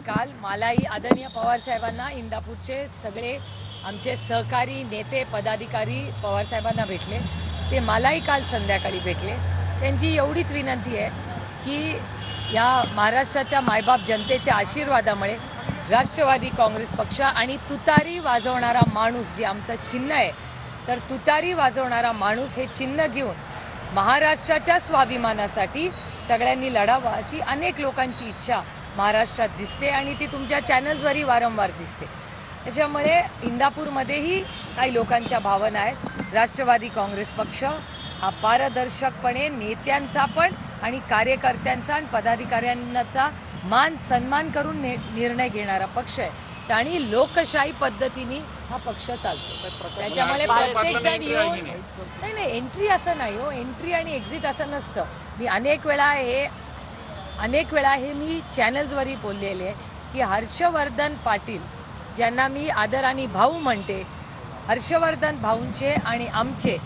काल मलाही आदरणीय पवारसाहेबांना इंदापूरचे सगळे आमचे सहकारी नेते पदाधिकारी पवारसाहेबांना भेटले. ते मलाही काल संध्याकाळी भेटले. त्यांची एवढीच विनंती आहे की या महाराष्ट्राच्या मायबाप जनतेच्या आशीर्वादामुळे राष्ट्रवादी काँग्रेस पक्ष आणि तुतारी वाजवणारा माणूस जे आमचं चिन्ह आहे, तर तुतारी वाजवणारा माणूस हे चिन्ह घेऊन महाराष्ट्राच्या स्वाभिमानासाठी सगळ्यांनी लढावं अशी अनेक लोकांची इच्छा महाराष्ट्रात दिसते आणि ती तुमच्या चॅनल्सवरही वारंवार दिसते. त्याच्यामुळे इंदापूरमध्येही काही लोकांच्या भावना आहेत. राष्ट्रवादी काँग्रेस पक्ष हा पारदर्शकपणे नेत्यांचा पण आणि कार्यकर्त्यांचा आणि पदाधिकाऱ्यांचा मान सन्मान करून निर्णय घेणारा पक्ष आहे आणि लोकशाही पद्धतीने हा पक्ष चालतो. त्याच्यामुळे प्रत्येक जण येऊन नाही एंट्री असं नाही हो, एंट्री आणि एक्झिट असं नसतं. मी अनेक वेळा हे मी चॅनल्सवरही बोललेले आहे की हर्षवर्धन पाटील ज्यांना मी आदराने भाऊ म्हणते, हर्षवर्धन भाऊंचे आणि आमचे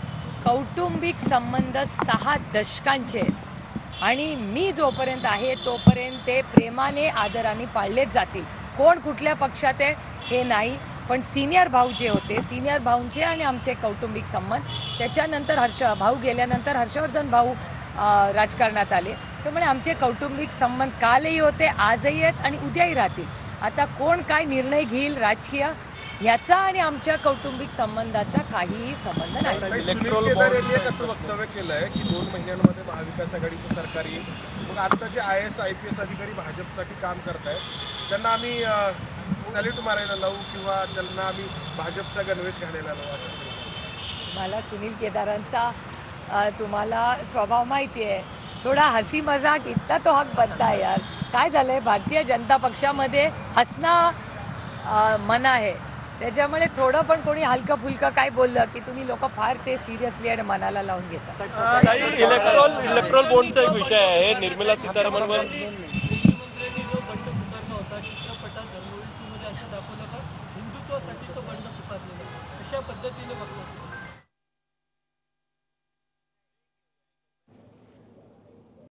कौटुंबिक संबंध 6 दशकांचे आहेत आणि मी जोपर्यंत आहे तोपर्यंत ते प्रेमाने आदराने पाळलेच जातील. कोण कुठल्या पक्षात आहे हे नाही, पण सिनियर भाऊ जे होते, सिनियर भाऊंचे आणि आमचे कौटुंबिक संबंध, त्याच्यानंतर भाऊ गेल्यानंतर हर्षवर्धन भाऊ राजकारणात आले. त्यामुळे आमचे कौटुंबिक संबंध कालही होते, आजही आहेत आणि उद्याही राहतील. आता कोण काय निर्णय घेईल राजकीय याचा आणि आमच्या कौटुंबिक संबंधाचा काहीही संबंध नाही. सुनील केदार यांनी एक असं वक्तव्य केलं आहे की 2 महिन्यांमध्ये महाविकास आघाडीचं सरकार येईल. मग आता जे IAS IPS अधिकारी भाजपसाठी काम करत आहेत त्यांना आम्ही सॅल्यूट मारायला लावू किंवा त्यांना आम्ही भाजपचा गणवेश घालायला लावू असं? मला सुनील केदारांचा तुम्हाला स्वभाव माहिती आहे. थोडा हसी मजाक इतका तो हक बनता है यार. काय झालं आहे, भारतीय जनता पक्षामध्ये हसणं मना आहे. त्याच्यामुळे थोडं पण कोणी हलकं फुलकं काय बोललं की तुम्ही लोक फार ते सिरियसली आणि मनाला लावून घेतात. इलेक्ट्रॉल बॉन्डचा एक विषय आहे. निर्मला सीतारामनवर मुख्यमंत्र्यांनी जो बंड पुकारला होता चित्रपटात धर्मवृत्तीमध्ये असं दाखवलं का हिंदुत्वासाठी तो बंड पुकारलेला, अशा पद्धतीने बघतो.